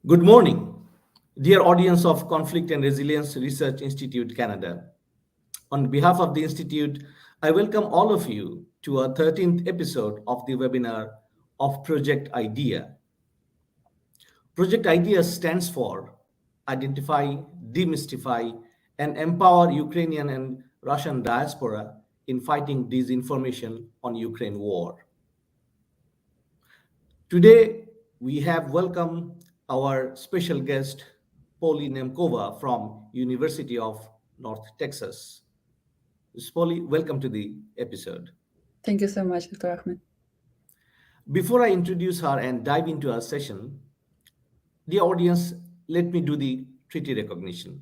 Good morning, dear audience of Conflict and Resilience Research Institute Canada. On behalf of the Institute, I welcome all of you to our 13th episode of the webinar of Project IDEA. Project IDEA stands for Identify, Demystify, and Empower Ukrainian and Russian Diaspora in Fighting Disinformation on Ukraine War. Today, we have welcomed our special guest, Polly Nemkova from University of North Texas. Ms. Polly, welcome to the episode. Thank you so much, Dr. Ahmed. Before I introduce her and dive into our session, dear audience, let me do the treaty recognition.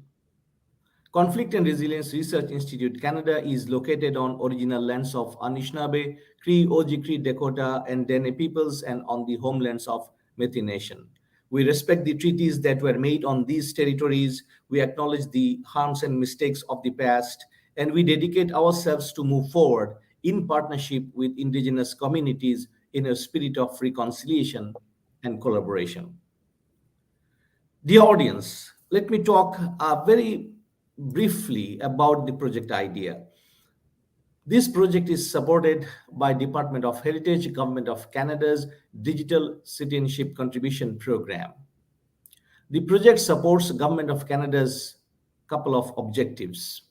Conflict and Resilience Research Institute Canada is located on original lands of Anishinaabe, Cree, Oji-Cree, Dakota, and Dene peoples and on the homelands of Métis Nation. We respect the treaties that were made on these territories. We acknowledge the harms and mistakes of the past, and we dedicate ourselves to move forward in partnership with Indigenous communities in a spirit of reconciliation and collaboration. Dear audience, let me talk very briefly about the project IDEA. This project is supported by Department of Heritage, Government of Canada's Digital Citizenship Contribution Program. The project supports Government of Canada's couple of objectives.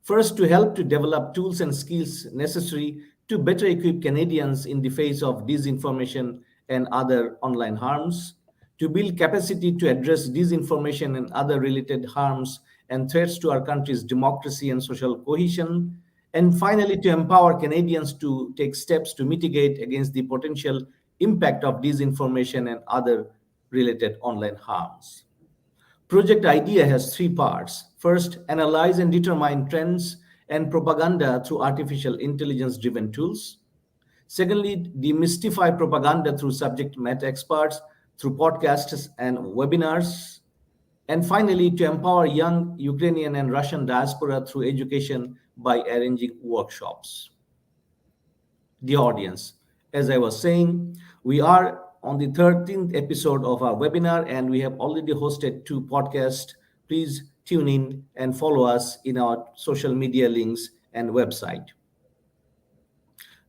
First, to help to develop tools and skills necessary to better equip Canadians in the face of disinformation and other online harms, to build capacity to address disinformation and other related harms and threats to our country's democracy and social cohesion, and finally, to empower Canadians to take steps to mitigate against the potential impact of disinformation and other related online harms. Project IDEA has three parts. First, analyze and determine trends and propaganda through artificial intelligence-driven tools. Secondly, demystify propaganda through subject matter experts, through podcasts and webinars. And finally, to empower young Ukrainian and Russian diaspora through education by arranging workshops. The audience, as I was saying, we are on the 13th episode of our webinar, and we have already hosted two podcasts. Please tune in and follow us in our social media links and website.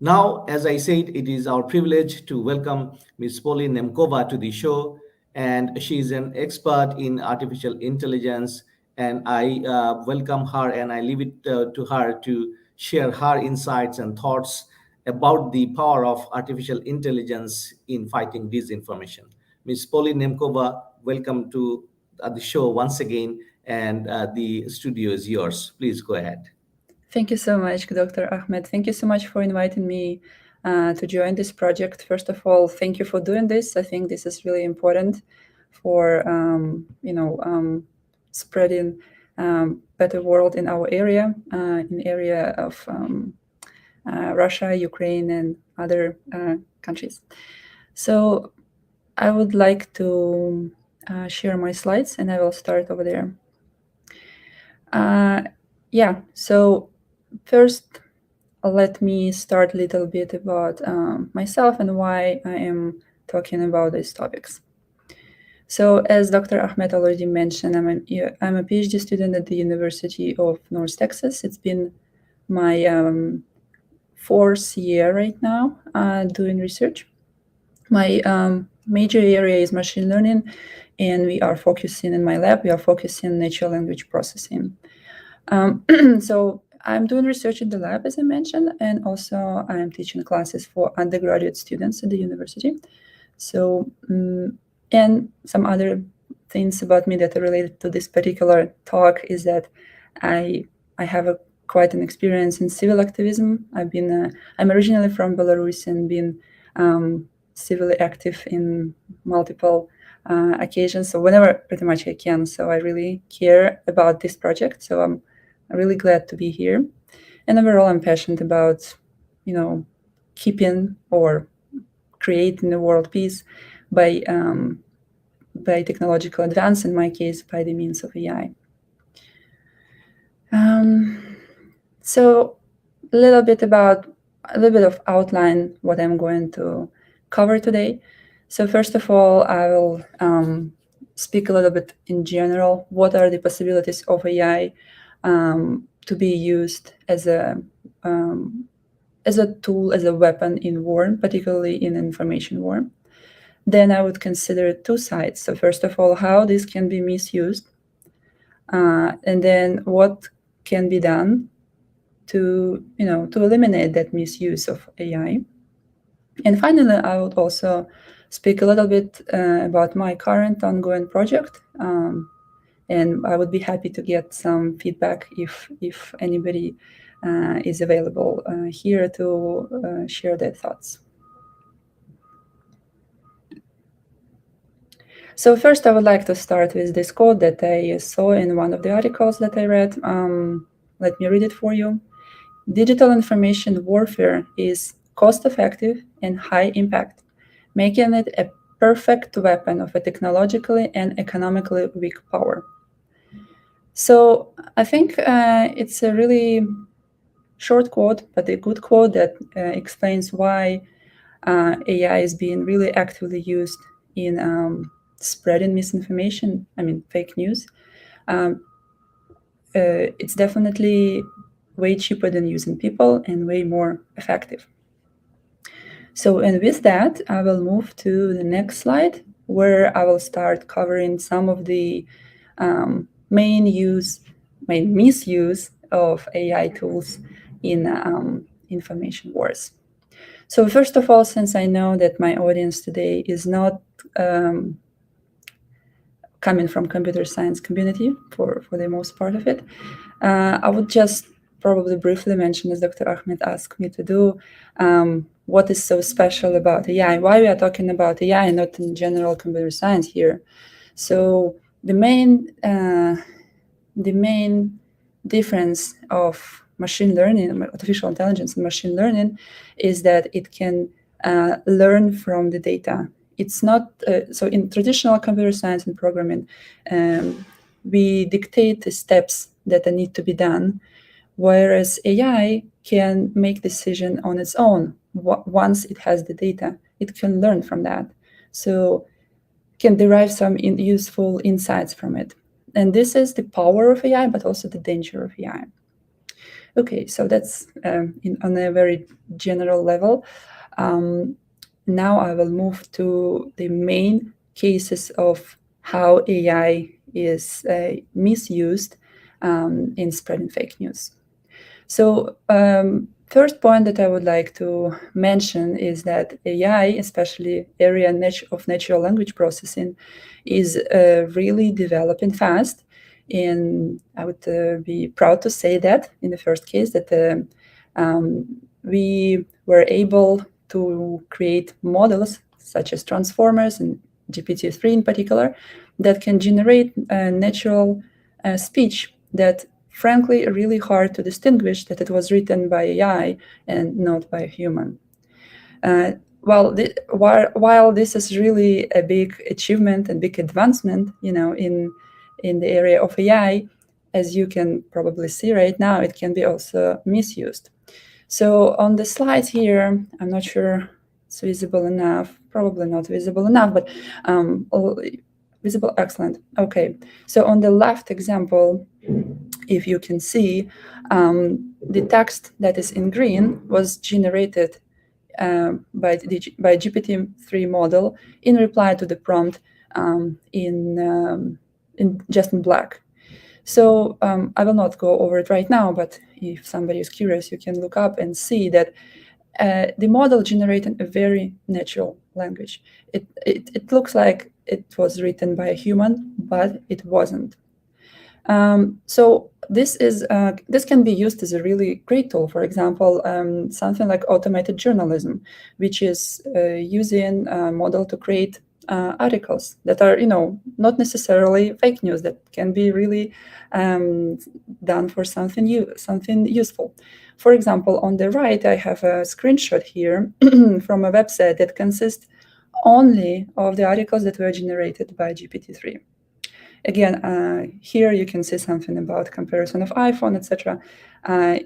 Now, as I said, it is our privilege to welcome Ms. Polly Nemkova to the show, and she is an expert in artificial intelligence. And I welcome her, and I leave it to her to share her insights and thoughts about the power of artificial intelligence in fighting disinformation. Ms. Polly Nemkova, welcome to the show once again, and the studio is yours. Please go ahead. Thank you so much, Dr. Ahmed. Thank you so much for inviting me to join this project. First of all, thank you for doing this. I think this is really important for spreading better world in our area, in area of Russia, Ukraine, and other countries. So I would like to share my slides, and I will start over there. So first, let me start a little bit about myself and why I am talking about these topics. So as Dr. Ahmed already mentioned, I'm a PhD student at the University of North Texas. It's been my fourth year right now doing research. My major area is machine learning, and we are focusing in my lab, we are focusing on natural language processing. So I'm doing research in the lab, as I mentioned, and also I'm teaching classes for undergraduate students at the university. So, and some other things about me that are related to this particular talk is that I have quite an experience in civil activism. I'm originally from Belarus and been civilly active in multiple occasions. So whenever pretty much I can. So I really care about this project. So I'm really glad to be here. And overall, I'm passionate about, keeping or creating the world peace by technological advance, in my case, by the means of AI. So a little bit of outline what I'm going to cover today. So first of all, I will speak a little bit in general. What are the possibilities of AI to be used as a tool, as a weapon in war, particularly in information war? Then I would consider two sides. So first of all, how this can be misused, and then what can be done to eliminate that misuse of AI. And finally, I would also speak a little bit about my current ongoing project, and I would be happy to get some feedback if anybody is available here to share their thoughts. So first, I would like to start with this quote that I saw in one of the articles that I read. Let me read it for you. Digital information warfare is cost-effective and high impact, making it a perfect weapon of a technologically and economically weak power. So I think it's a really short quote, but a good quote that explains why AI is being really actively used in spreading misinformation, fake news. It's definitely way cheaper than using people and way more effective. So, and with that, I will move to the next slide, where I will start covering some of the main misuse of AI tools in information wars. So first of all, since I know that my audience today is not coming from computer science community for the most part of it, I would just probably briefly mention, as Dr. Ahmed asked me to do, what is so special about AI, why we are talking about AI, not in general computer science here. So the main difference of machine learning, artificial intelligence and machine learning, is that it can learn from the data. It's not, so in traditional computer science and programming, we dictate the steps that need to be done, whereas AI can make decision on its own. Once it has the data, it can learn from that. So can derive some useful insights from it. And this is the power of AI, but also the danger of AI. Okay, so that's on a very general level. Now I will move to the main cases of how AI is misused in spreading fake news. So first point that I would like to mention is that AI, especially area of natural language processing, is really developing fast. And I would be proud to say that in the first case that we were able to create models such as transformers and GPT-3 in particular that can generate natural speech that frankly really hard to distinguish that it was written by AI and not by a human. While this is really a big achievement and big advancement, in the area of AI, as you can probably see right now, it can be also misused. So on the slides here, I'm not sure it's visible enough, probably not visible enough, but visible, excellent. Okay, so on the left example, if you can see, the text that is in green was generated by GPT-3 model in reply to the prompt in just in black. So I will not go over it right now, but if somebody is curious, you can look up and see that the model generated a very natural language. It looks like it was written by a human, but it wasn't. So this can be used as a really great tool. For example, something like automated journalism, which is using a model to create articles that are, not necessarily fake news, that can be really done for something useful. For example, on the right, I have a screenshot here from a website that consists only of the articles that were generated by GPT-3. Again, here you can see something about comparison of iPhone, etc.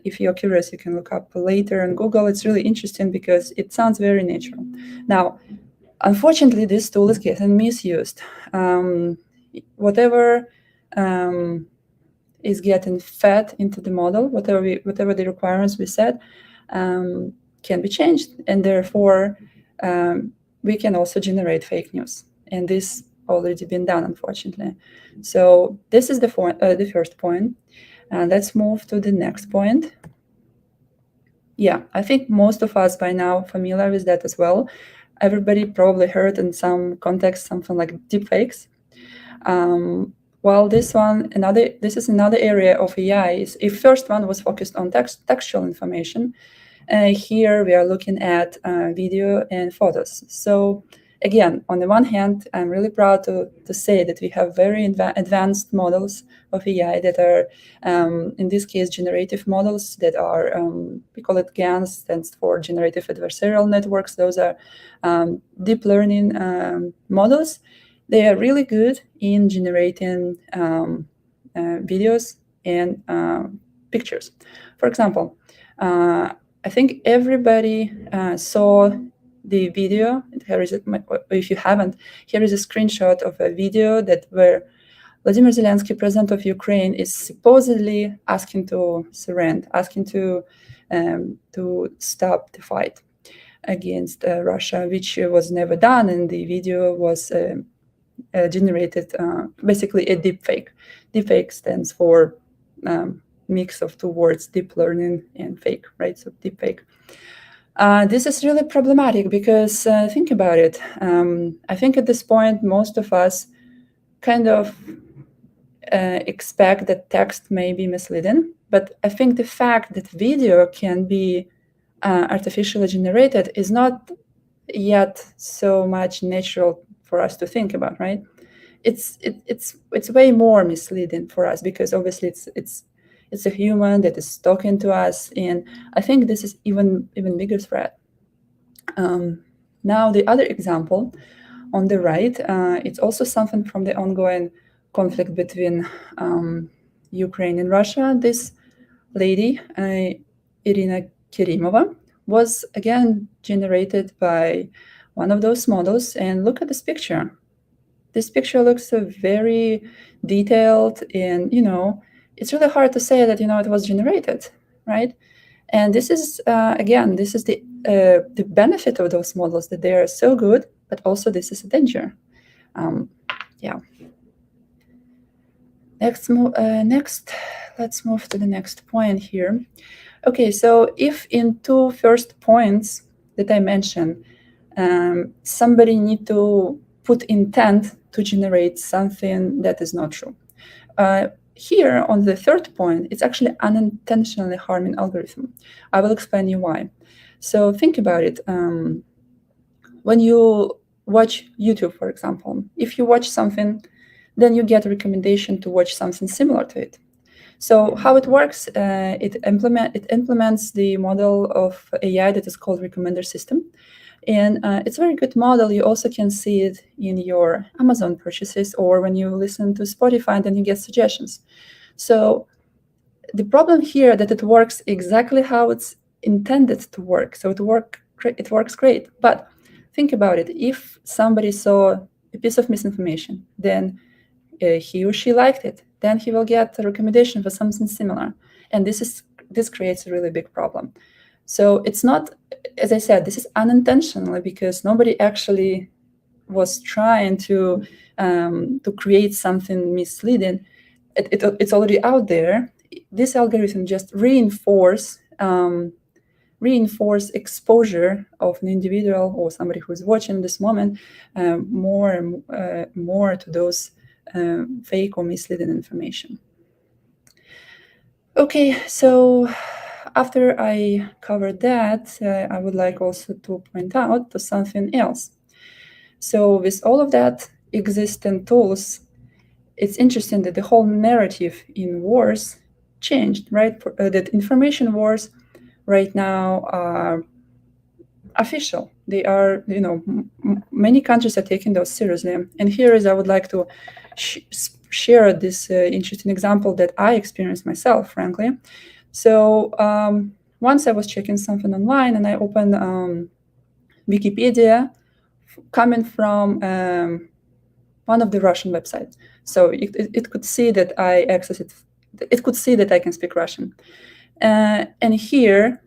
If you're curious, you can look up later on Google. It's really interesting because it sounds very natural. Now, unfortunately, this tool is getting misused. whatever is getting fed into the model, whatever the requirements we set, can be changed, and therefore we can also generate fake news. And this already been done, unfortunately. So this is the first point. And let's move to the next point. Yeah, I think most of us by now familiar with that as well. Everybody probably heard in some context something like deepfakes. Well, this is another area of AI. If first one was focused on textual information, here we are looking at video and photos. So again, on the one hand, I'm really proud to say that we have very advanced models of AI that are, in this case, generative models that are, we call it GANs, stands for Generative Adversarial Networks. Those are deep learning models. They are really good in generating videos and pictures. For example, I think everybody saw the video. If you haven't, here is a screenshot of a video where Vladimir Zelensky, president of Ukraine, is supposedly asking to surrender, asking to stop the fight against Russia, which was never done, and the video was generated basically a deepfake. Deepfake stands for mix of two words, deep learning and fake, right? So deepfake. This is really problematic because think about it. I think at this point, most of us kind of expect that text may be misleading, but I think the fact that video can be artificially generated is not yet so much natural for us to think about, right? It's way more misleading for us because obviously it's a human that is talking to us, and I think this is even bigger threat. Now the other example on the right, it's also something from the ongoing conflict between Ukraine and Russia. This lady, Irina Kerimova, was again generated by one of those models, and look at this picture. This picture looks very detailed, and it's really hard to say that it was generated, right? And this is again, this is the benefit of those models, that they are so good, but also this is a danger. Yeah. Next, let's move to the next point here. Okay, so if in two first points that I mentioned, somebody need to put intent to generate something that is not true. Here on the third point, it's actually unintentionally harming algorithm. I will explain you why. So think about it. When you watch YouTube, for example, if you watch something, then you get a recommendation to watch something similar to it. So how it works, it implements the model of AI that is called recommender system. And it's a very good model. You also can see it in your Amazon purchases or when you listen to Spotify, and then you get suggestions. So the problem here is that it works exactly how it's intended to work. So it works great. But think about it. If somebody saw a piece of misinformation, then he or she liked it, then he will get a recommendation for something similar. And this creates a really big problem. So it's not, as I said, this is unintentionally because nobody actually was trying to create something misleading. It's already out there. This algorithm just reinforce exposure of an individual or somebody who is watching this moment more and more to those fake or misleading information. Okay, so after I covered that, I would like also to point out to something else. So with all of that existing tools, it's interesting that the whole narrative in wars changed, right? That information wars right now are official. They are, many countries are taking those seriously. And here is, I would like to share this interesting example that I experienced myself, frankly. So once I was checking something online and I opened Wikipedia, coming from one of the Russian websites. So it could see that I access it. It could see that I can speak Russian. And here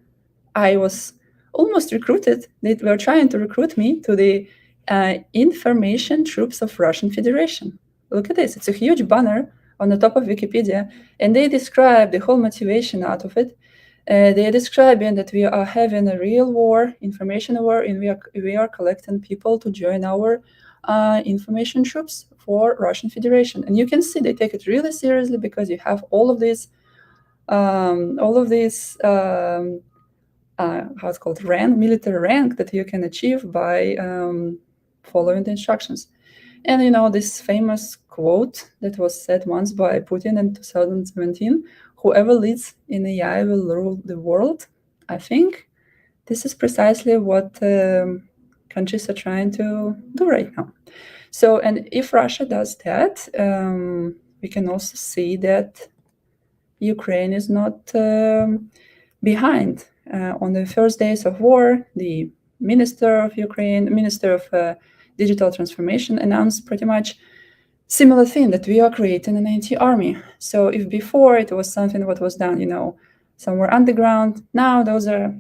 I was almost recruited. They were trying to recruit me to the information troops of Russian Federation. Look at this. It's a huge banner on the top of Wikipedia, and they describe the whole motivation out of it. They are describing that we are having a real war, information war, and we are collecting people to join our information troops for Russian Federation. And you can see they take it really seriously, because you have all of these how it's called, military rank that you can achieve by following the instructions. And this famous quote that was said once by Putin in 2017, whoever leads in AI will rule the world. I think this is precisely what countries are trying to do right now. So, and if Russia does that, we can also see that Ukraine is not behind. On the first days of war, the Minister of Digital Transformation announced pretty much similar thing, that we are creating an anti-army. So if before it was something what was done, somewhere underground, now those are,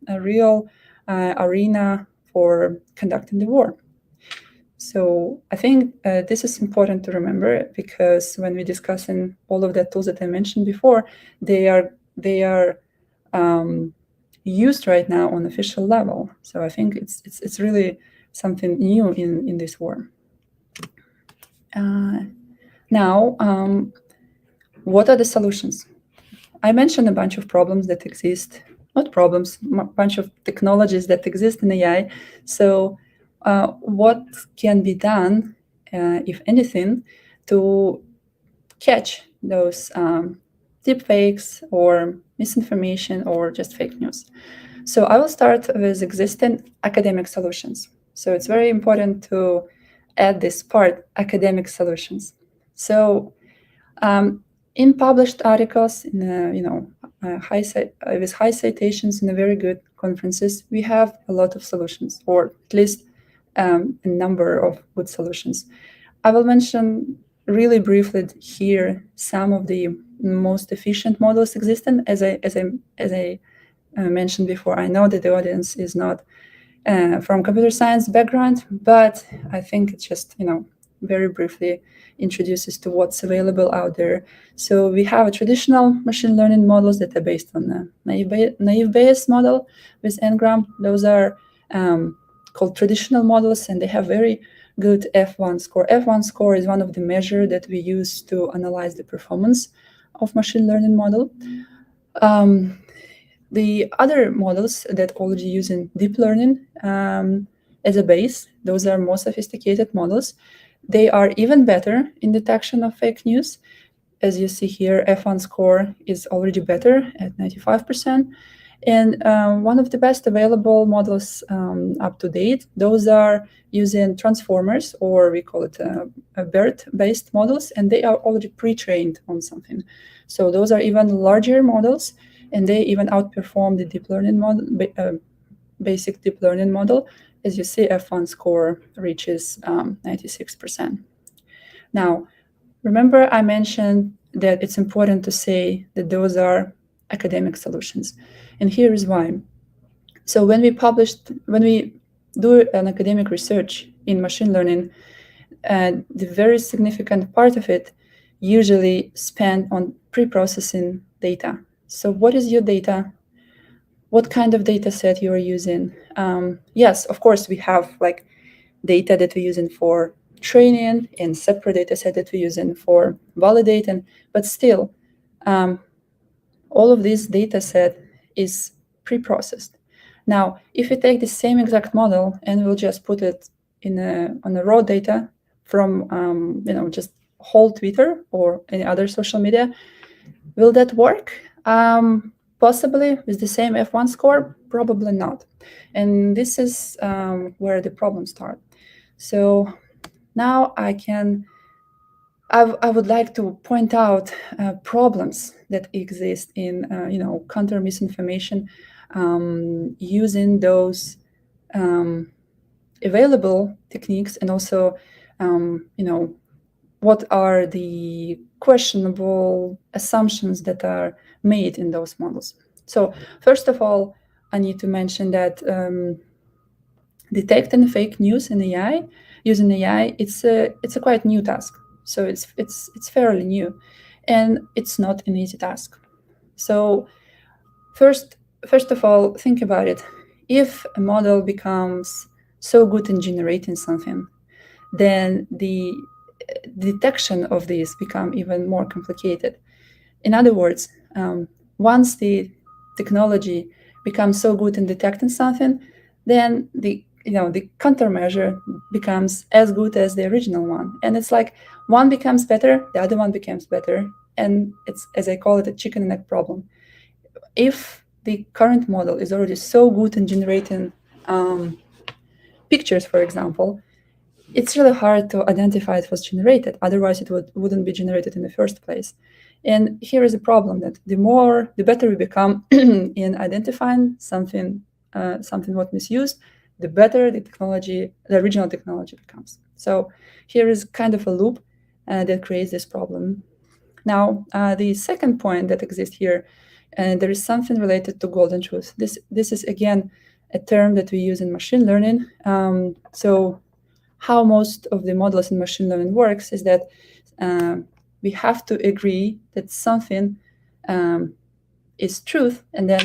a real arena for conducting the war. So I think this is important to remember, because when we discussing all of the tools that I mentioned before, they are used right now on official level. So I think it's really something new in this war. Now, what are the solutions? I mentioned a bunch of problems that exist, not problems, a bunch of technologies that exist in AI. So what can be done, if anything, to catch those deepfakes or misinformation or just fake news? So I will start with existing academic solutions. So it's very important to add this part, academic solutions. So in published articles, in with high citations in a very good conferences, we have a lot of solutions, or at least a number of good solutions. I will mention really briefly here some of the most efficient models existing. As I mentioned before, I know that the audience is not from computer science background, but I think it just very briefly introduces to what's available out there. So we have traditional machine learning models that are based on the naive Bayes model with Ngram. Those are called traditional models, and they have very good F1 score. F1 score is one of the measures that we use to analyze the performance of machine learning model. The other models that already using deep learning as a base, those are more sophisticated models. They are even better in detection of fake news. As you see here, F1 score is already better at 95%. And one of the best available models up to date, those are using transformers, or we call it BERT-based models, and they are already pre-trained on something. So those are even larger models, and they even outperform the deep learning model, basic deep learning model. As you see, F1 score reaches 96%. Now, remember I mentioned that it's important to say that those are academic solutions. And here is why. So when we do an academic research in machine learning, the very significant part of it usually spent on pre-processing data. So what is your data? What kind of data set you are using? Yes, of course, we have like data that we're using for training and separate data set that we're using for validating, but still, all of this data set is pre-processed. Now, if we take the same exact model and we'll just put it on the raw data from just whole Twitter or any other social media, will that work? Possibly with the same F1 score, probably not. And this is where the problems start. So now I would like to point out problems that exist in counter misinformation using those available techniques, and also what are the questionable assumptions that are made in those models. So first of all, I need to mention that detecting fake news in AI using AI, it's a quite new task. So it's fairly new, and it's not an easy task. So first of all, think about it. If a model becomes so good in generating something, then the detection of these become even more complicated. In other words, once the technology becomes so good in detecting something, then the countermeasure becomes as good as the original one, and it's like one becomes better, the other one becomes better, and it's, as I call it, a chicken and egg problem. If the current model is already so good in generating pictures, for example, it's really hard to identify it was generated. Otherwise, it wouldn't be generated in the first place. And here is a problem that the better we become in identifying something what misused, the better the original technology becomes. So here is kind of a loop that creates this problem. Now, the second point that exists here, there is something related to golden truth. This is again a term that we use in machine learning. So how most of the models in machine learning works is that we have to agree that something is truth, and then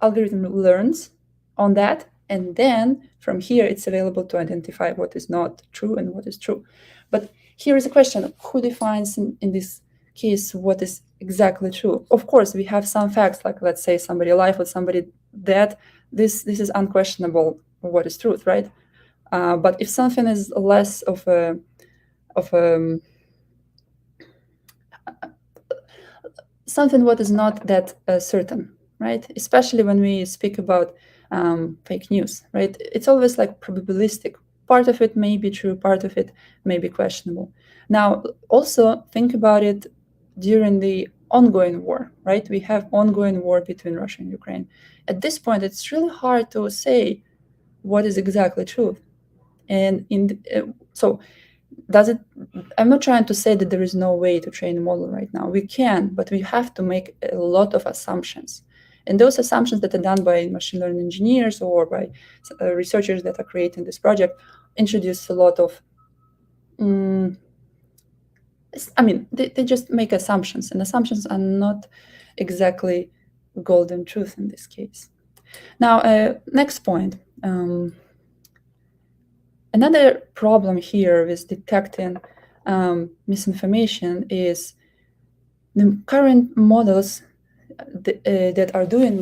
algorithm learns on that, and then from here it's available to identify what is not true and what is true. But here is a question: who defines in this case what is exactly true? Of course, we have some facts, like let's say somebody alive or somebody dead. This is unquestionable what is truth, right? But if something is less of a something what is not that certain, right? Especially when we speak about fake news, right? It's always like probabilistic. Part of it may be true, part of it may be questionable. Now, also think about it during the ongoing war, right? We have ongoing war between Russia and Ukraine. At this point, it's really hard to say what is exactly true. And so does it? I'm not trying to say that there is no way to train a model right now. We can, but we have to make a lot of assumptions. And those assumptions that are done by machine learning engineers or by researchers that are creating this project introduce a lot of, they just make assumptions, and assumptions are not exactly golden truth in this case. Now, next point. Another problem here with detecting misinformation is the current models that are doing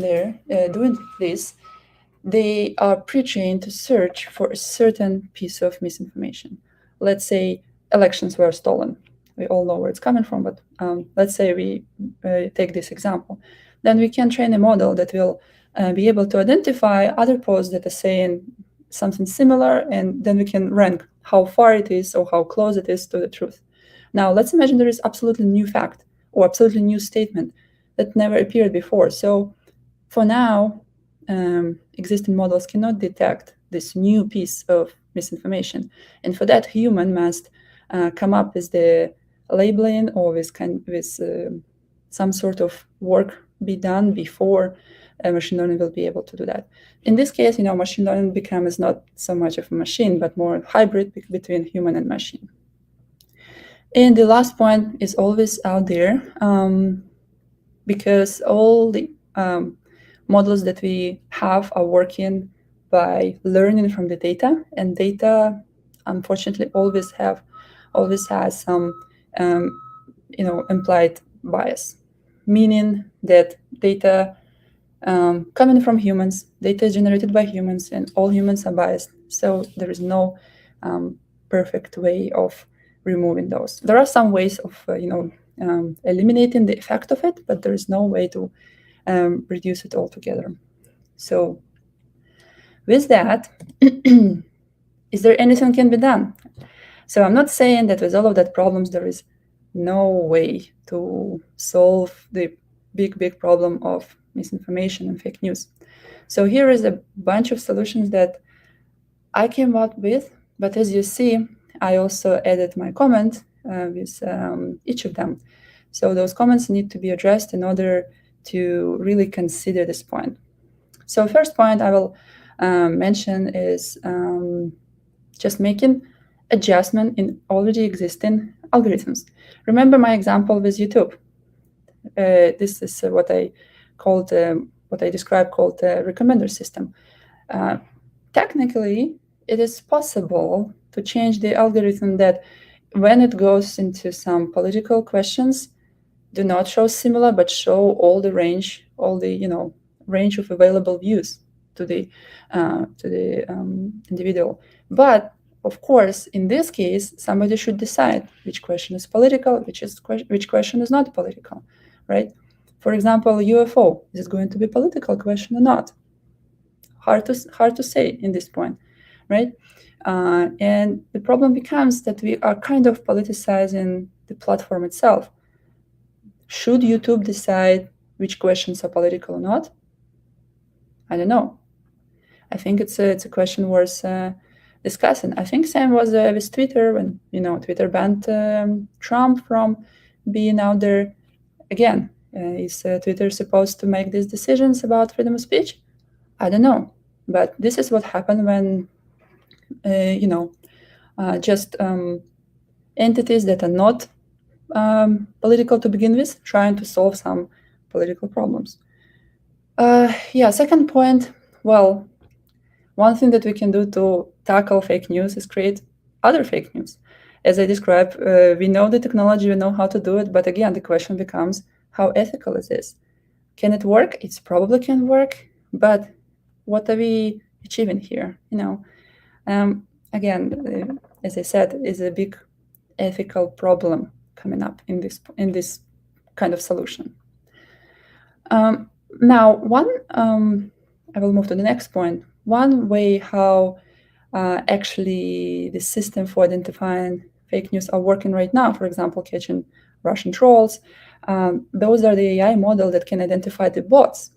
this. They are pre-trained to search for a certain piece of misinformation. Let's say elections were stolen. We all know where it's coming from, but let's say we take this example. Then we can train a model that will be able to identify other posts that are saying something similar, and then we can rank how far it is or how close it is to the truth. Now, let's imagine there is absolutely new fact or absolutely new statement that never appeared before. So for now, existing models cannot detect this new piece of misinformation. And for that, human must come up with the labeling or with some sort of work be done before machine learning will be able to do that. In this case, machine learning becomes not so much of a machine, but more hybrid between human and machine. And the last point is always out there, because all the models that we have are working by learning from the data, and data, unfortunately, always has some implied bias, meaning that data coming from humans, data is generated by humans, and all humans are biased. So there is no perfect way of removing those. There are some ways of eliminating the effect of it, but there is no way to reduce it altogether. So with that, is there anything can be done? So I'm not saying that with all of that problems, there is no way to solve the big problem of misinformation and fake news. So here is a bunch of solutions that I came up with, but as you see, I also added my comment with each of them. So those comments need to be addressed in order to really consider this point. So first point I will mention is just making adjustment in already existing algorithms. Remember my example with YouTube. This is what I described called the recommender system. Technically, it is possible to change the algorithm that when it goes into some political questions, do not show similar, but show all the range of available views to the individual. But of course, in this case, somebody should decide which question is political, which question is not political, right? For example, UFO, is it going to be a political question or not? Hard to say in this point, right? And the problem becomes that we are kind of politicizing the platform itself. Should YouTube decide which questions are political or not? I don't know. I think it's a question worth discussing. I think same was with Twitter when Twitter banned Trump from being out there. Again, is Twitter supposed to make these decisions about freedom of speech? I don't know. But this is what happened when just entities that are not political to begin with, trying to solve some political problems. Second point, well, one thing that we can do to tackle fake news is create other fake news. As I described, we know the technology, we know how to do it, but again, the question becomes, how ethical is this? Can it work? It probably can work, but what are we achieving here? Again, as I said, is a big ethical problem coming up in this kind of solution. Now, I will move to the next point. One way how actually the system for identifying fake news are working right now, for example, catching Russian trolls, those are the AI model that can identify the bots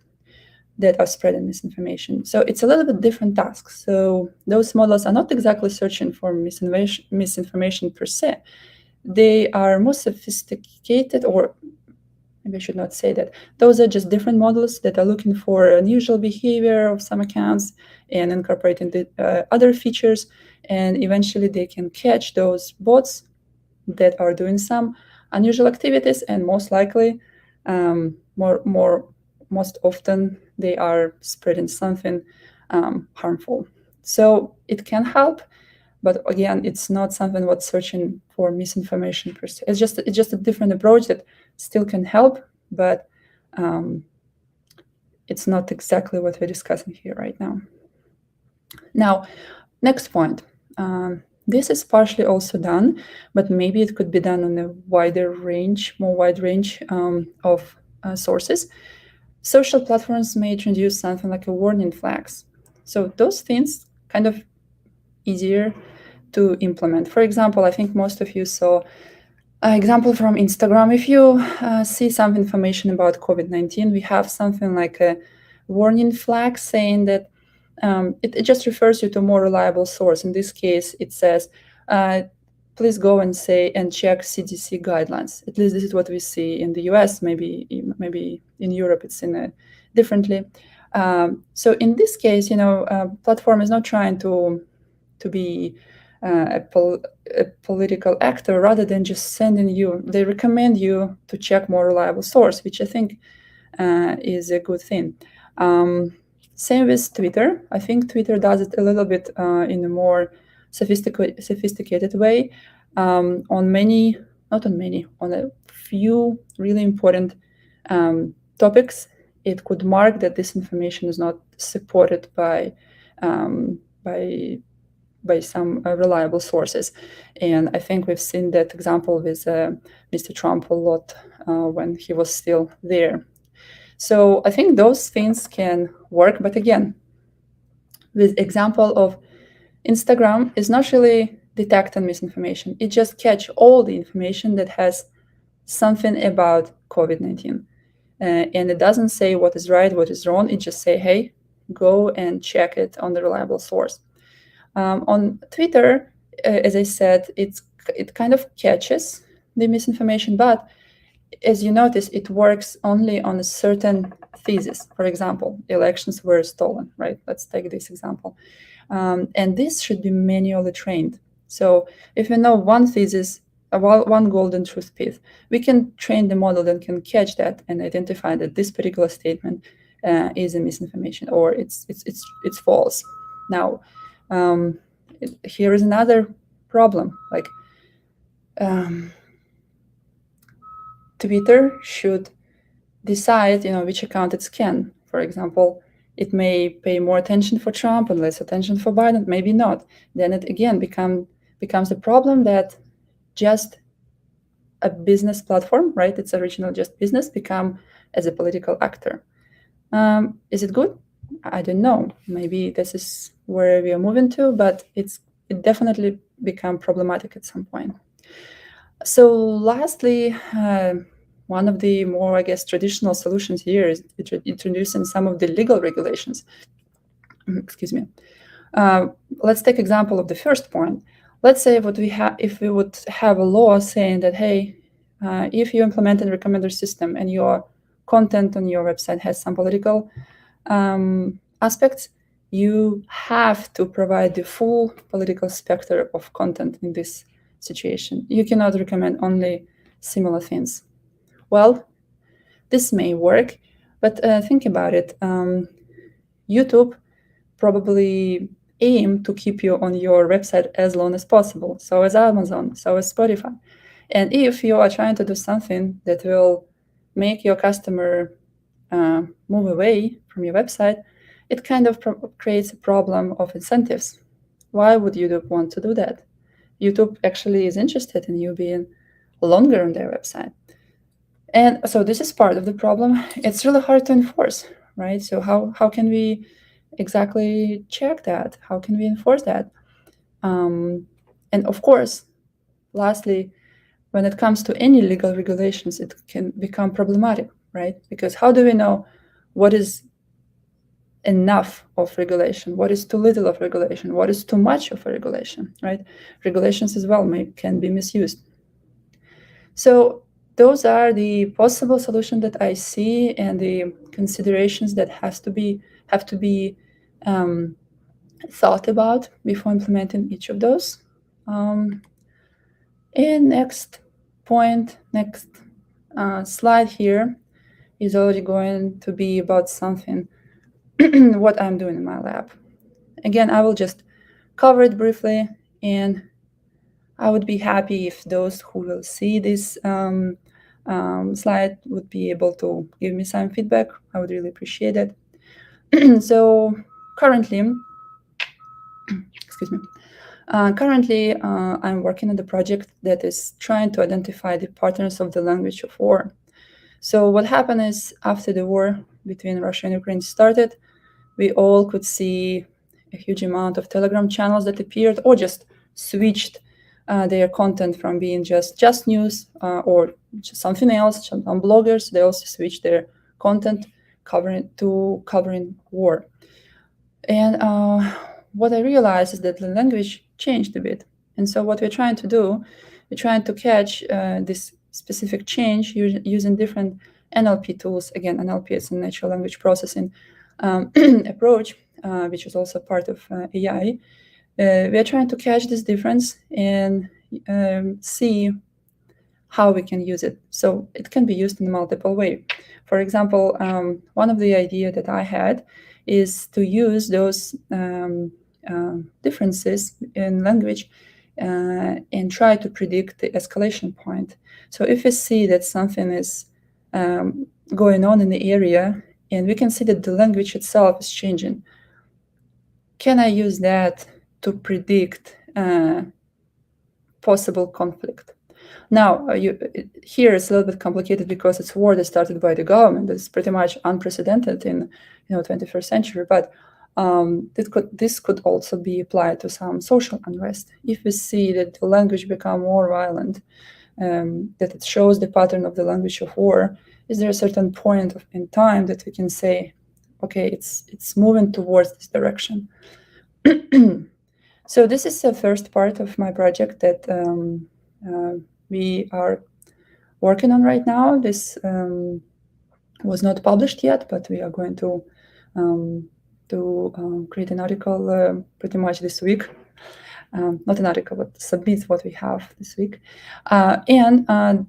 that are spreading misinformation. So it's a little bit different task. So those models are not exactly searching for misinformation per se. They are more sophisticated, or maybe I should not say that. Those are just different models that are looking for unusual behavior of some accounts and incorporating the other features. And eventually they can catch those bots that are doing some unusual activities, and most likely, most often, they are spreading something harmful. So it can help, but again, it's not something what's searching for misinformation per se. It's just a different approach that still can help, but it's not exactly what we're discussing here right now. Now, next point. This is partially also done, but maybe it could be done on a more wide range of sources. Social platforms may introduce something like a warning flags. So those things kind of easier to implement. For example, I think most of you saw an example from Instagram. If you see some information about COVID-19, we have something like a warning flag saying that it just refers you to a more reliable source. In this case, it says, please go and check CDC guidelines. At least this is what we see in the US. Maybe in Europe it's differently. So in this case, platform is not trying to be a political actor, rather than just they recommend you to check more reliable source, which I think is a good thing. Same with Twitter. I think Twitter does it a little bit in a more sophisticated way. On a few really important topics, it could mark that this information is not supported by some reliable sources. And I think we've seen that example with Mr. Trump a lot when he was still there. So I think those things can work. But again, with example of Instagram is not really detecting misinformation. It just catch all the information that has something about COVID-19. And it doesn't say what is right, what is wrong. It just say, hey, go and check it on the reliable source. On Twitter, as I said, it kind of catches the misinformation, but as you notice, it works only on a certain thesis. For example, elections were stolen, right? Let's take this example. And this should be manually trained. So if we know one thesis, one golden truth myth, we can train the model that can catch that and identify that this particular statement is a misinformation or it's false. Now, here is another problem. Like, Twitter should decide, which account it scan. For example, it may pay more attention for Trump and less attention for Biden, maybe not. Then it again becomes a problem that just a business platform, right? It's original just business, become as a political actor. Is it good? I don't know. Maybe this is where we are moving to, but it definitely become problematic at some point. So lastly, one of the more, I guess, traditional solutions here is introducing some of the legal regulations. Excuse me. Let's take example of the first point. Let's say if we would have a law saying that, hey, if you implement a recommender system and your content on your website has some political aspects, you have to provide the full political spectrum of content in this situation. You cannot recommend only similar things. Well, this may work, but think about it. YouTube probably aim to keep you on your website as long as possible. So is Amazon, so is Spotify. And if you are trying to do something that will make your customer move away from your website, it kind of creates a problem of incentives. Why would YouTube want to do that? YouTube actually is interested in you being longer on their website. And so this is part of the problem. It's really hard to enforce, right? So how can we exactly check that? How can we enforce that? And of course, lastly, when it comes to any legal regulations, it can become problematic, right? Because how do we know what is enough of regulation, what is too little of regulation, what is too much of a regulation, right? Regulations as well can be misused. So those are the possible solutions that I see and the considerations that have to be thought about before implementing each of those. And next slide here is already going to be about something what I'm doing in my lab. Again, I will just cover it briefly, and I would be happy if those who will see this slide would be able to give me some feedback. I would really appreciate it. So currently, excuse me. Currently, I'm working on the project that is trying to identify the patterns of the language of war. So what happened is, after the war between Russia and Ukraine started, we all could see a huge amount of Telegram channels that appeared or just switched their content from being just news or just something else. Some bloggers, they also switched their content covering war. And what I realized is that the language changed a bit. And so what we're trying to do, we're trying to catch this specific change using different NLP tools. Again, NLP is a natural language processing approach, which is also part of AI. We're trying to catch this difference and see how we can use it. So it can be used in multiple ways. For example, one of the ideas that I had is to use those differences in language and try to predict the escalation point. So if we see that something is going on in the area and we can see that the language itself is changing, can I use that to predict possible conflict? Now, here it's a little bit complicated because it's war that started by the government. It's pretty much unprecedented in 21st century. But this could also be applied to some social unrest. If we see that the language become more violent, that it shows the pattern of the language of war, is there a certain point in time that we can say, okay, it's moving towards this direction? So this is the first part of my project that we are working on right now. This was not published yet, but we are going to create an article pretty much this week. Not an article, but submit what we have this week. And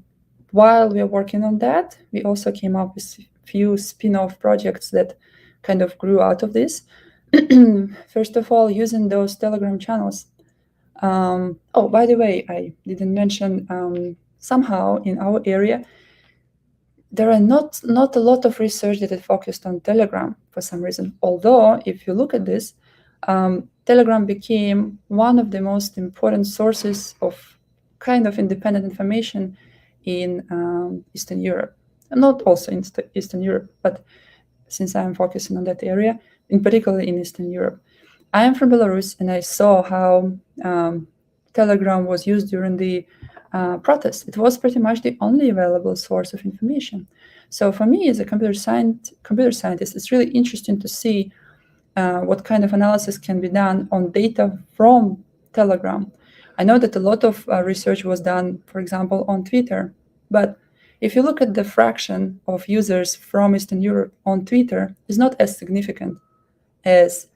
while we are working on that, we also came up with a few spin-off projects that kind of grew out of this. First of all, using those Telegram channels. Oh, by the way, I didn't mention somehow in our area, there are not a lot of research that is focused on Telegram for some reason. Although, if you look at this, Telegram became one of the most important sources of kind of independent information in Eastern Europe. Not also in Eastern Europe, but since I'm focusing on that area, in particular in Eastern Europe. I am from Belarus, and I saw how Telegram was used during the protests. It was pretty much the only available source of information. So for me, as a computer scientist, it's really interesting to see what kind of analysis can be done on data from Telegram. I know that a lot of research was done, for example, on Twitter, but if you look at the fraction of users from Eastern Europe on Twitter, it's not as significant as,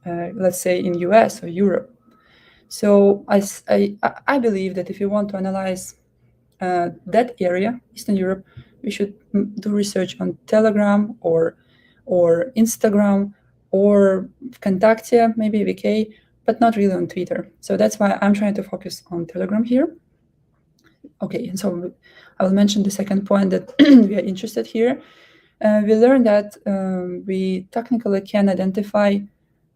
let's say, in US or Europe. So I believe that if you want to analyze that area, Eastern Europe, we should do research on Telegram or Instagram or Kontakte, maybe VK, but not really on Twitter. So that's why I'm trying to focus on Telegram here. Okay, and so I will mention the second point that we are interested here. We learned that we technically can identify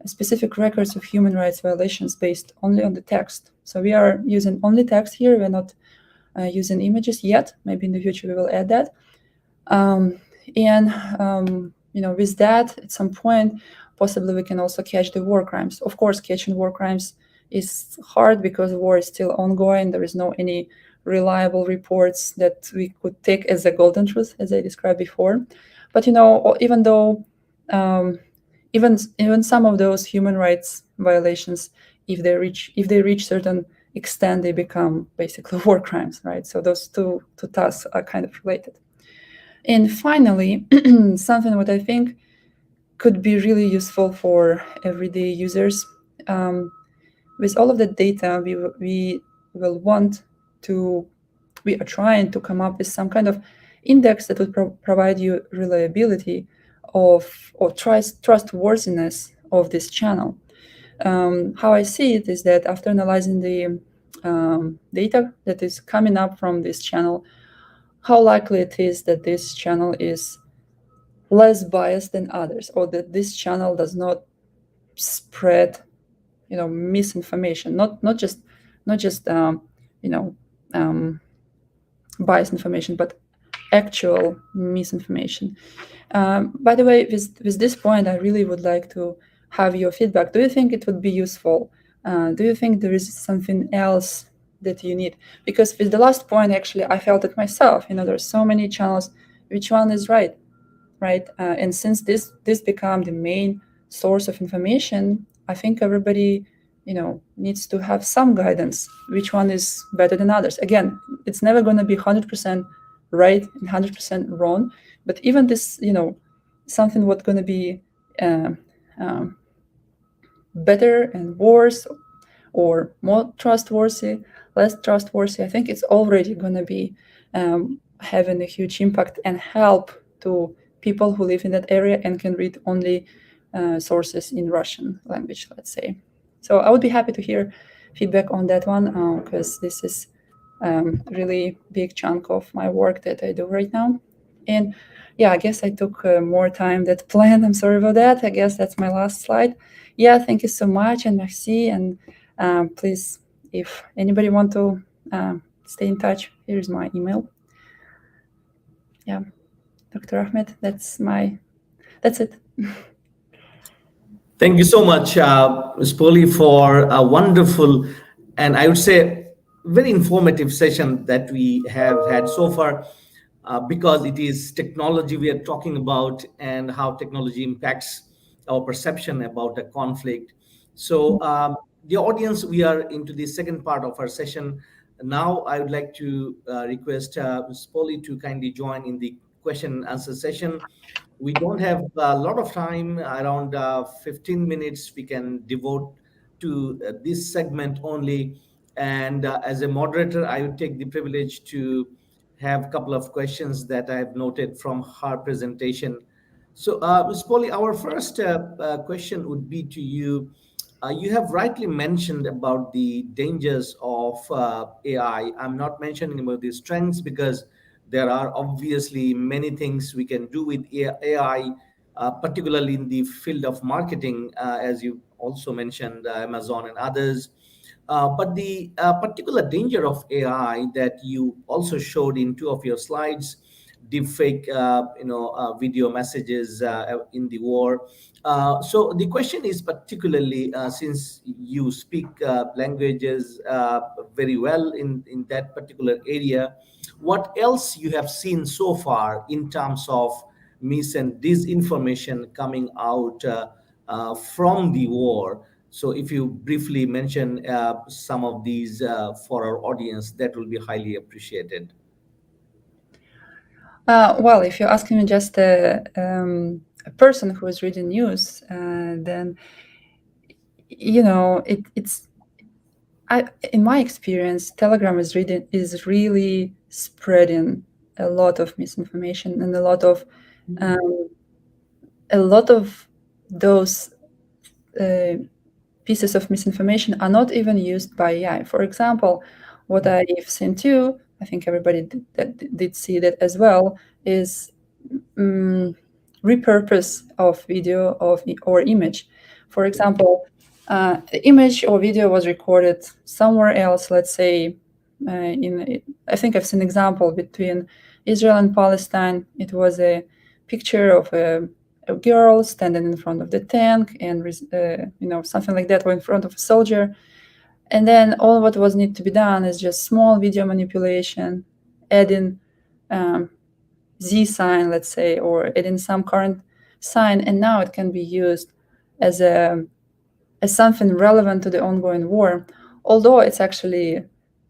specific records of human rights violations based only on the text. So we are using only text here. We're not using images yet. Maybe in the future we will add that. With that, at some point, possibly we can also catch the war crimes. Of course, catching war crimes is hard because the war is still ongoing. There is no any reliable reports that we could take as a golden truth, as I described before. But even though even some of those human rights violations, if they reach certain extent, they become basically war crimes, right? So those two tasks are kind of related. And finally, something what I think could be really useful for everyday users. With all of the data, we are trying to come up with some kind of index that would provide you reliability of or trustworthiness of this channel. How I see it is that after analyzing the data that is coming up from this channel, how likely it is that this channel is less biased than others, or that this channel does not spread, misinformation, not just biased information, but actual misinformation. By the way, with this point, I really would like to have your feedback. Do you think it would be useful? Do you think there is something else that you need? Because with the last point, actually, I felt it myself. There's so many channels. Which one is right? And since this become the main source of information, I think everybody, needs to have some guidance. Which one is better than others? Again, it's never going to be 100% right and 100% wrong. But even this, something what's going to be better and worse, or more trustworthy, less trustworthy, I think it's already going to be having a huge impact and help to people who live in that area and can read only sources in Russian language, let's say. So I would be happy to hear feedback on that one, because this is really big chunk of my work that I do right now. And yeah, I guess I took more time than planned. I'm sorry about that. I guess that's my last slide. Yeah, thank you so much, and merci. And please, if anybody want to stay in touch, here's my email. Yeah, Dr. Ahmed, that's it. Thank you so much, Ms. Poli, for a wonderful and I would say very informative session that we have had so far, because it is technology we are talking about and how technology impacts our perception about the conflict. So, the audience, we are into the second part of our session. Now, I would like to request Ms. Polly to kindly join in the question and answer session. We don't have a lot of time, around 15 minutes we can devote to this segment only. And as a moderator, I would take the privilege to have a couple of questions that I've noted from her presentation. So, Ms. Polly, our first question would be to you. You have rightly mentioned about the dangers of AI. I'm not mentioning about the strengths because there are obviously many things we can do with AI, particularly in the field of marketing, as you also mentioned, Amazon and others. But the particular danger of AI that you also showed in two of your slides, deepfake, video messages in the war. So the question is particularly, since you speak languages very well in that particular area, what else you have seen so far in terms of mis and disinformation coming out from the war? So if you briefly mention some of these for our audience, that will be highly appreciated. Well, if you're asking me just a person who is reading news, then it's in my experience, Telegram is really spreading a lot of misinformation, and um, a lot of those uh, pieces of misinformation are not even used by AI. For example, what I've seen too, I think everybody did see that as well, is repurpose of video or image. For example, the image or video was recorded somewhere else. Let's say, I think I've seen an example between Israel and Palestine. It was a picture of a girl standing in front of the tank, and something like that, or in front of a soldier. And then all what was need to be done is just small video manipulation, adding Z sign, let's say, or adding some current sign, and now it can be used as something relevant to the ongoing war, although it's actually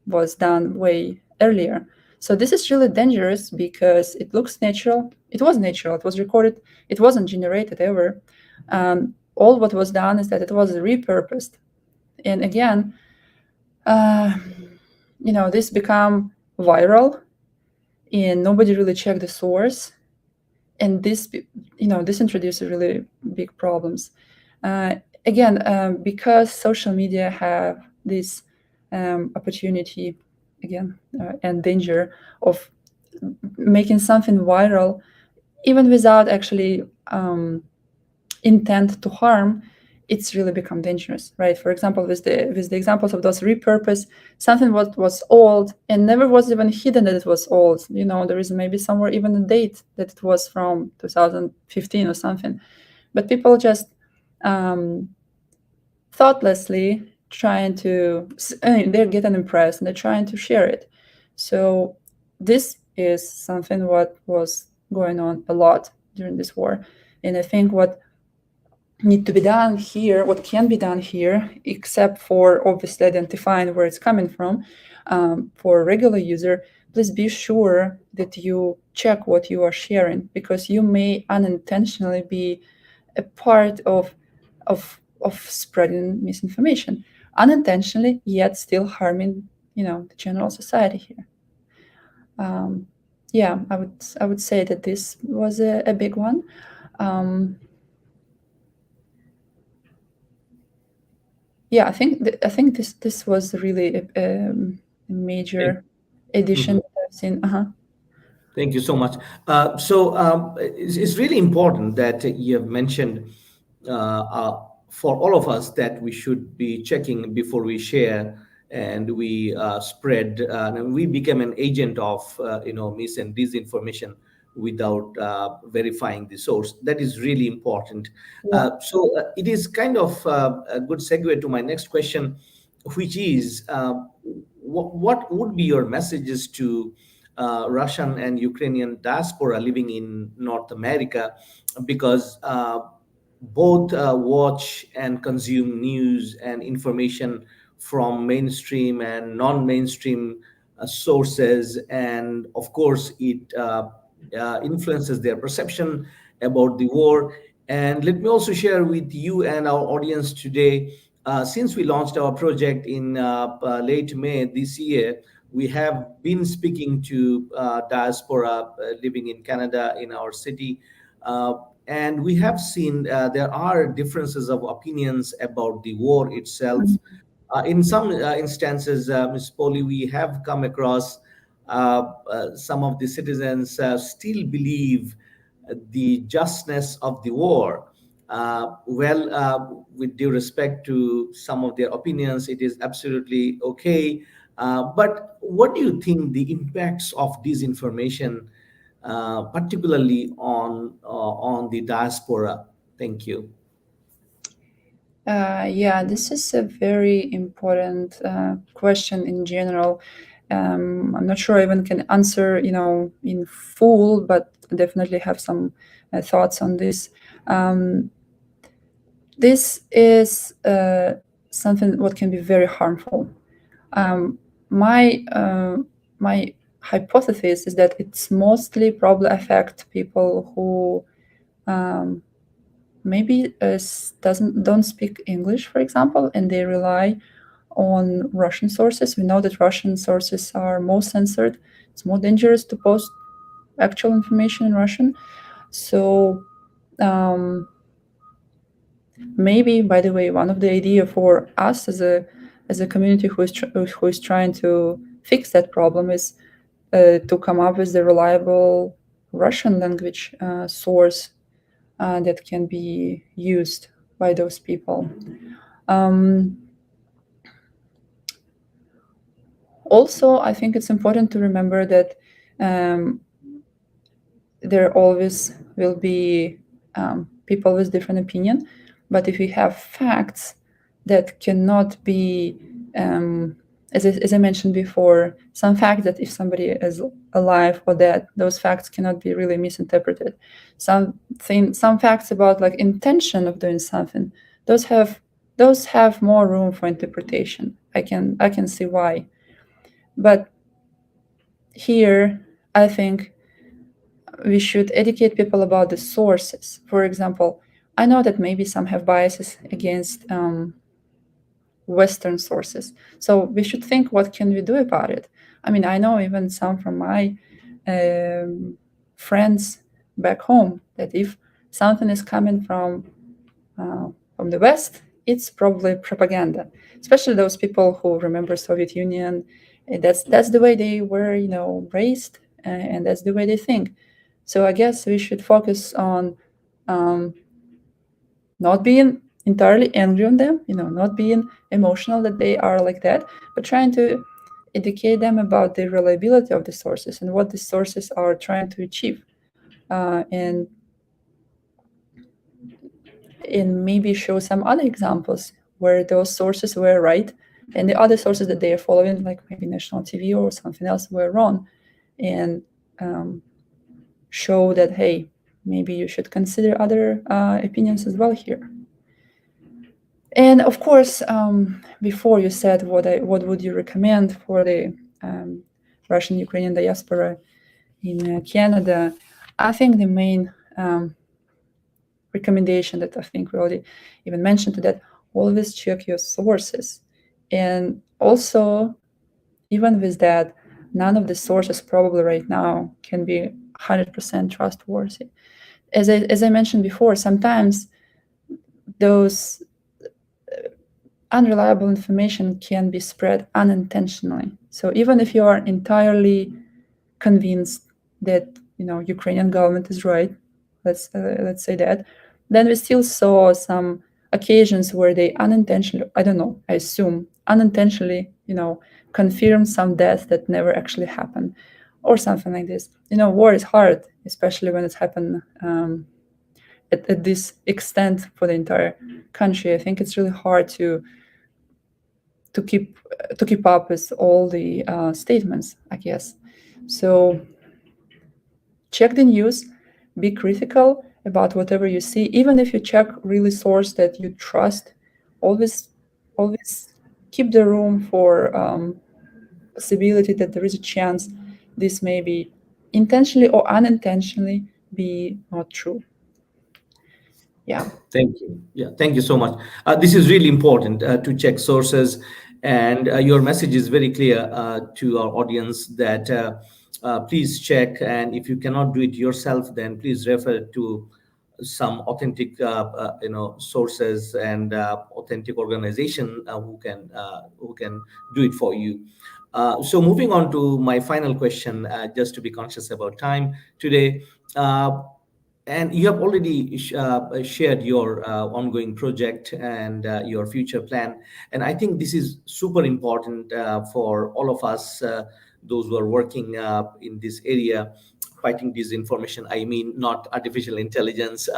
was done way earlier. So this is really dangerous because it looks natural. It was natural. It was recorded. It wasn't generated ever. All what was done is that it was repurposed. And again, this become viral, and nobody really checked the source. And this introduces really big problems. Again, because social media have this opportunity again and danger of making something viral even without actually intent to harm. It's really become dangerous, right? For example, with the examples of those repurpose, something what was old and never was even hidden that it was old. There is maybe somewhere even a date that it was from 2015 or something, but people just thoughtlessly trying to, they're getting impressed and they're trying to share it. So this is something what was going on a lot during this war. And I think what need to be done here, what can be done here, except for obviously identifying where it's coming from, for a regular user, please be sure that you check what you are sharing, because you may unintentionally be a part of spreading misinformation, unintentionally, yet still harming the general society here. Yeah, I would say that this was a big one. Yeah, I think this was really a major addition that I've seen. Thank you so much. It's really important that you have mentioned for all of us that we should be checking before we share and we spread. And we become an agent of mis and disinformation without verifying the source. That is really important. Yeah. It is kind of a good segue to my next question, which is what would be your messages to Russian and Ukrainian diaspora living in North America, because both watch and consume news and information from mainstream and non-mainstream sources, and of course it influences their perception about the war. And let me also share with you and our audience today, since we launched our project in late May this year, we have been speaking to diaspora living in Canada, in our city, uh, and we have seen there are differences of opinions about the war itself. In some instances, Ms. Poli, we have come across some of the citizens still believe the justness of the war. With due respect to some of their opinions, it is absolutely okay. But what do you think the impacts of disinformation, particularly on the diaspora? Thank you. Yeah, this is a very important question in general. I'm not sure I even can answer, in full, but definitely have some thoughts on this. This is something what can be very harmful. My hypothesis is that it's mostly probably affect people who maybe don't speak English, for example, and they rely on Russian sources. We know that Russian sources are more censored. It's more dangerous to post actual information in Russian. So maybe, by the way, one of the idea for us as a community who is trying to fix that problem is to come up with a reliable Russian language source that can be used by those people. Also, I think it's important to remember that there always will be people with different opinion, but if we have facts that cannot be, as I mentioned before, some facts that if somebody is alive or dead, those facts cannot be really misinterpreted. Some facts about like intention of doing something, those have more room for interpretation. I can see why. But here, I think we should educate people about the sources. For example, I know that maybe some have biases against Western sources. So we should think, what can we do about it? I mean, I know even some from my friends back home that if something is coming from the West, it's probably propaganda. Especially those people who remember Soviet Union. And that's the way they were, raised, and that's the way they think. So I guess we should focus on not being entirely angry on them, not being emotional that they are like that, but trying to educate them about the reliability of the sources and what the sources are trying to achieve, and maybe show some other examples where those sources were right and the other sources that they are following, like maybe national TV or something else, were wrong, and show that, hey, maybe you should consider other opinions as well here. And of course, before you said what would you recommend for the Russian Ukrainian diaspora in Canada, I think the main recommendation that I think we already even mentioned to that, always check your sources. And also, even with that, none of the sources probably right now can be 100% trustworthy. As I mentioned before, sometimes those unreliable information can be spread unintentionally. So even if you are entirely convinced that Ukrainian government is right, let's say that, then we still saw some occasions where they unintentionally, I don't know, I assume unintentionally, confirm some death that never actually happened, or something like this. War is hard, especially when it's happened at this extent for the entire country. I think it's really hard to keep up with all the statements, I guess. So check the news, be critical, about whatever you see. Even if you check really source that you trust, always keep the room for possibility that there is a chance this may be intentionally or unintentionally be not true. Yeah. Thank you. Yeah, thank you so much. This is really important to check sources, and your message is very clear to our audience that please check, and if you cannot do it yourself, then please refer to some authentic, sources and authentic organization who can do it for you. So moving on to my final question, just to be conscious about time today. And you have already shared your ongoing project and your future plan. And I think this is super important for all of us, those who are working in this area, fighting disinformation. I mean, not artificial intelligence.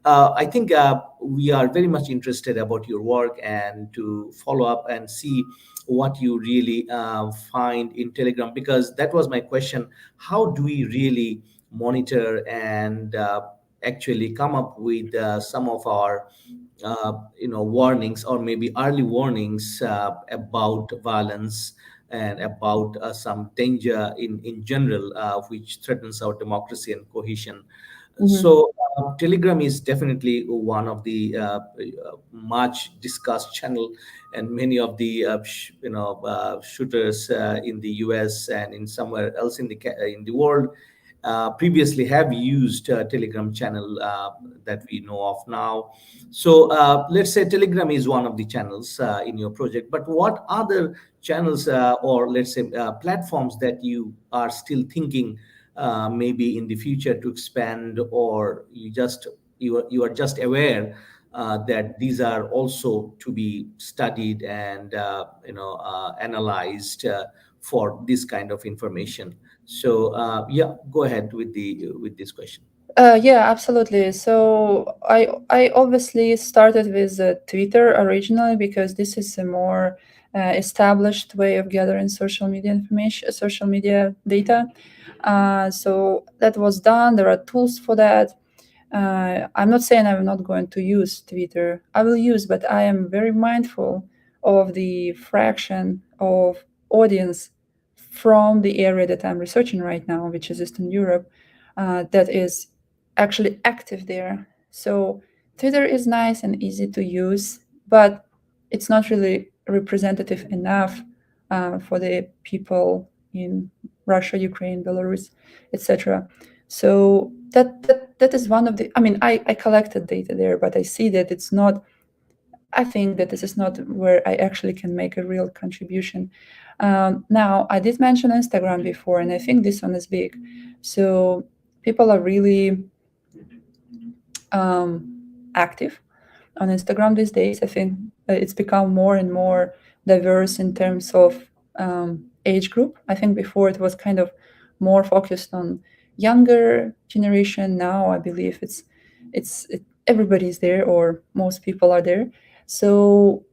I think we are very much interested about your work and to follow up and see what you really find in Telegram, because that was my question. How do we really monitor and actually come up with some of our warnings, or maybe early warnings about violence and about some danger in general, which threatens our democracy and cohesion. So Telegram is definitely one of the much discussed channel, and many of the shooters in the US and in somewhere else in the world previously have used Telegram channel that we know of now. So let's say Telegram is one of the channels in your project, but what other channels or let's say platforms that you are still thinking maybe in the future to expand, or you are just aware that these are also to be studied and analyzed for this kind of information? So yeah, go ahead with this question. Yeah, absolutely. So I obviously started with Twitter originally because this is a more established way of gathering social media information, social media data. So that was done. There are tools for that. I'm not saying I'm not going to use Twitter. I will use, but I am very mindful of the fraction of audience from the area that I'm researching right now, which is Eastern Europe, that is actually active there. So Twitter is nice and easy to use, but it's not really representative enough for the people in Russia, Ukraine, Belarus, etc. So that is one of the. I mean, I collected data there, but I see that it's not. I think that this is not where I actually can make a real contribution. Now, I did mention Instagram before, and I think this one is big. So people are really active on Instagram these days. I think it's become more and more diverse in terms of age group. I think before it was kind of more focused on younger generation. Now I believe everybody's there, or most people are there. So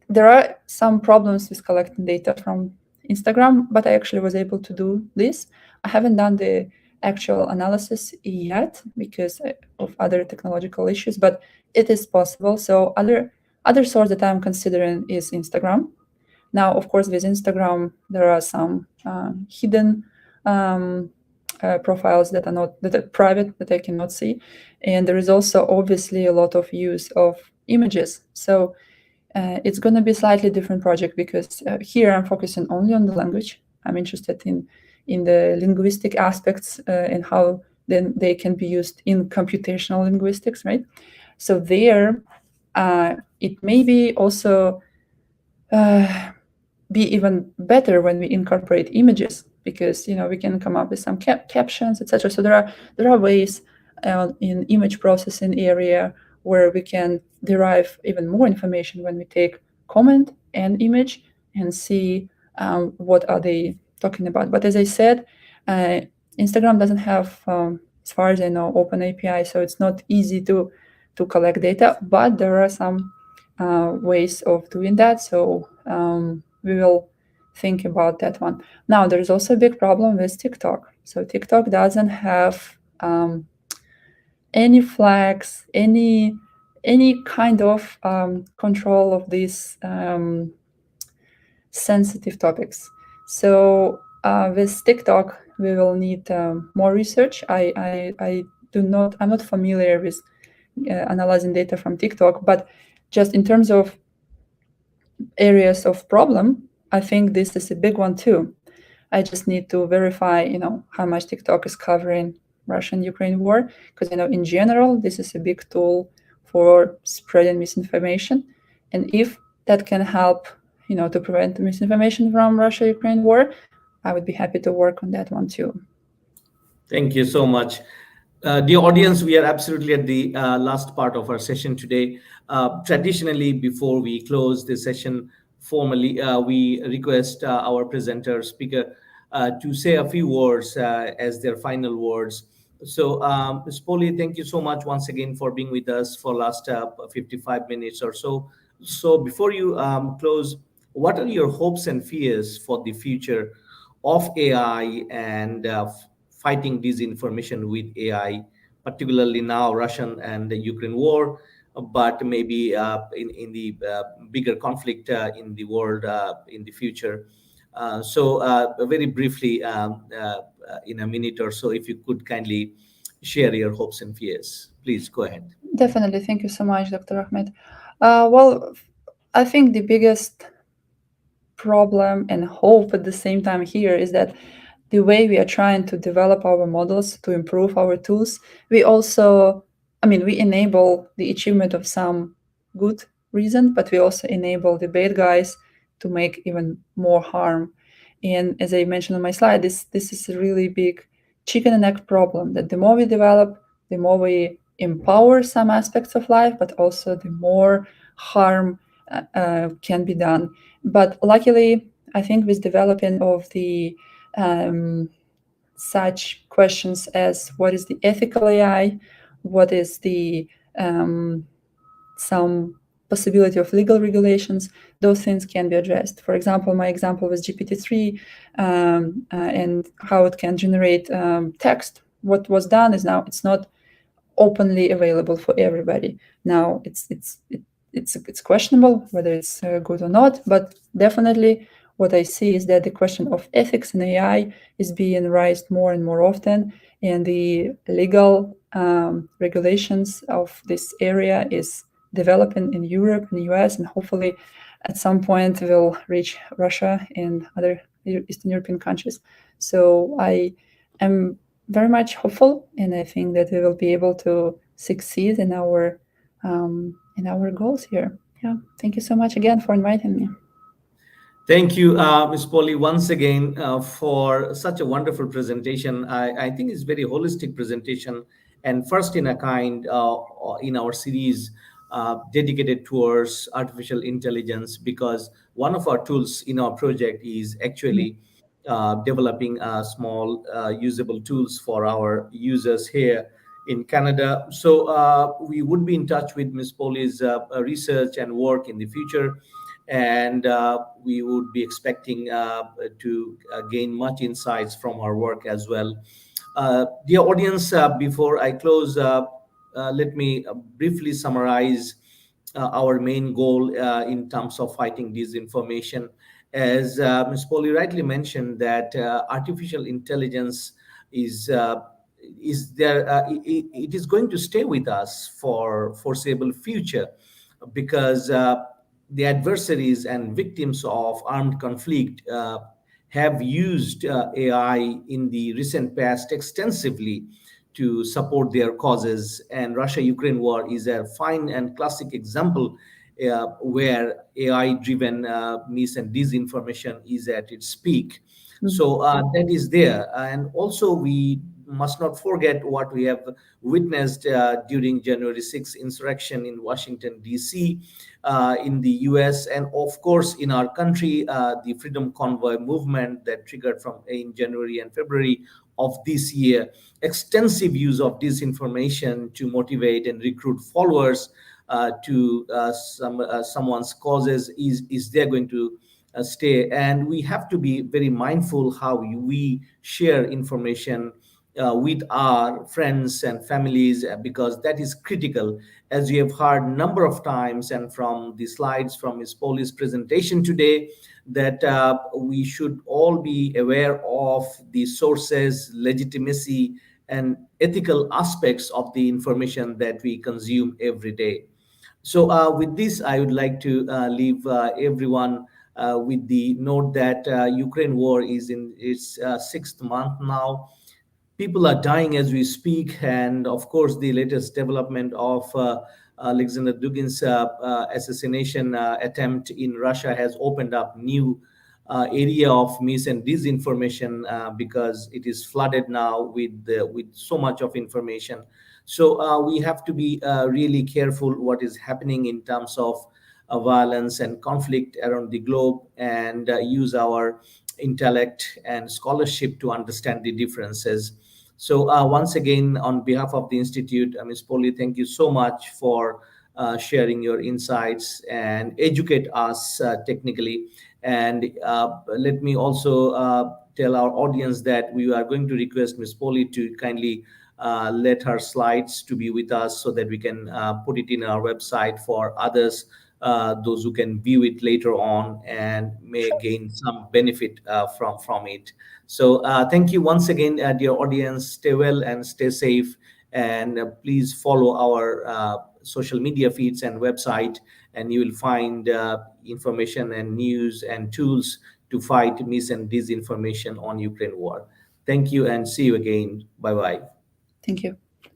there are some problems with collecting data from Instagram, but I actually was able to do this. I haven't done the actual analysis yet because of other technological issues, but it is possible. So other source that I'm considering is Instagram. Now, of course, with Instagram, there are some hidden profiles that are private, that I cannot see, and there is also obviously a lot of use of images. So it's going to be a slightly different project because here I'm focusing only on the language. I'm interested in the linguistic aspects and how then they can be used in computational linguistics, right? So there, it may be also be even better when we incorporate images, because we can come up with some captions, etc. So there are ways in image processing area where we can derive even more information when we take comment and image and see what are they talking about. But as I said, Instagram doesn't have, as far as I know, open API, so it's not easy to collect data, but there are some ways of doing that. So we will think about that one. Now, there's also a big problem with TikTok. So TikTok doesn't have any flags, any kind of control of these sensitive topics. So with TikTok, we will need more research. I'm not familiar with analyzing data from TikTok, but just in terms of areas of problem, I think this is a big one too. I just need to verify, how much TikTok is covering Russian-Ukraine war, because in general, this is a big tool for spreading misinformation, and if that can help, to prevent misinformation from Russia-Ukraine war, I would be happy to work on that one too. Thank you so much. Dear audience, we are absolutely at the last part of our session today. Traditionally, before we close the session formally, we request our presenter speaker to say a few words as their final words. So, Ms. Poli, thank you so much once again for being with us for last 55 minutes or so. So, before you close, what are your hopes and fears for the future of AI and fighting disinformation with AI, particularly now Russian and the Ukraine war, but maybe in the bigger conflict in the world in the future. Very briefly, in a minute or so, if you could kindly share your hopes and fears, please go ahead. Definitely. Thank you so much, Dr. Ahmed. Well, I think the biggest problem and hope at the same time here is that the way we are trying to develop our models to improve our tools, we also, we enable the achievement of some good reason, but we also enable the bad guys to make even more harm. And as I mentioned on my slide, this is a really big chicken and egg problem, that the more we develop, the more we empower some aspects of life, but also the more harm can be done. But luckily, I think with developing of the such questions as what is the ethical AI, what is the some possibility of legal regulations, those things can be addressed. For example, my example was GPT-3 and how it can generate text. What was done is now it's not openly available for everybody. Now it's questionable whether it's good or not, but definitely what I see is that the question of ethics in AI is being raised more and more often, and the legal regulations of this area is developing in Europe and the US, and hopefully at some point will reach Russia and other Eastern European countries. So I am very much hopeful, and I think that we will be able to succeed in our goals here. Yeah, thank you so much again for inviting me. Thank you, Ms. Polly, once again for such a wonderful presentation. I think it's very holistic presentation and first in a kind in our series dedicated towards artificial intelligence, because one of our tools in our project is actually developing small usable tools for our users here in Canada. So we would be in touch with Ms. Polly's research and work in the future, and we would be expecting to gain much insights from our work as well. Dear audience, before I close, let me briefly summarize our main goal in terms of fighting disinformation. As Ms. Polly rightly mentioned, that artificial intelligence is there. It is going to stay with us for foreseeable future, because the adversaries and victims of armed conflict have used AI in the recent past extensively to support their causes. And Russia-Ukraine war is a fine and classic example where AI-driven mis and disinformation is at its peak. So that is there. And also we must not forget what we have witnessed during January 6th insurrection in Washington, D.C., in the US, and of course in our country, the Freedom Convoy movement that triggered from in January and February of this year. Extensive use of disinformation to motivate and recruit followers to someone's causes is there going to stay. And we have to be very mindful how we share information with our friends and families, because that is critical. As you have heard number of times and from the slides from Ms. Poli's presentation today, that we should all be aware of the sources, legitimacy, and ethical aspects of the information that we consume every day. So with this, I would like to leave everyone with the note that Ukraine war is in its sixth month now. People are dying as we speak, and of course, the latest development of Alexander Dugin's assassination attempt in Russia has opened up new area of mis and disinformation, because it is flooded now with so much of information. So we have to be really careful what is happening in terms of violence and conflict around the globe, and use our intellect and scholarship to understand the differences. So once again, on behalf of the Institute, Ms. Poli, thank you so much for sharing your insights and educate us technically. And let me also tell our audience that we are going to request Ms. Poli to kindly let her slides to be with us, so that we can put it in our website for others, those who can view it later on and may Sure. gain some benefit from it. So thank you once again, dear audience. Stay well and stay safe, and please follow our social media feeds and website, and you will find information and news and tools to fight mis and disinformation on Ukraine war. Thank you, and see you again. Bye bye. Thank you.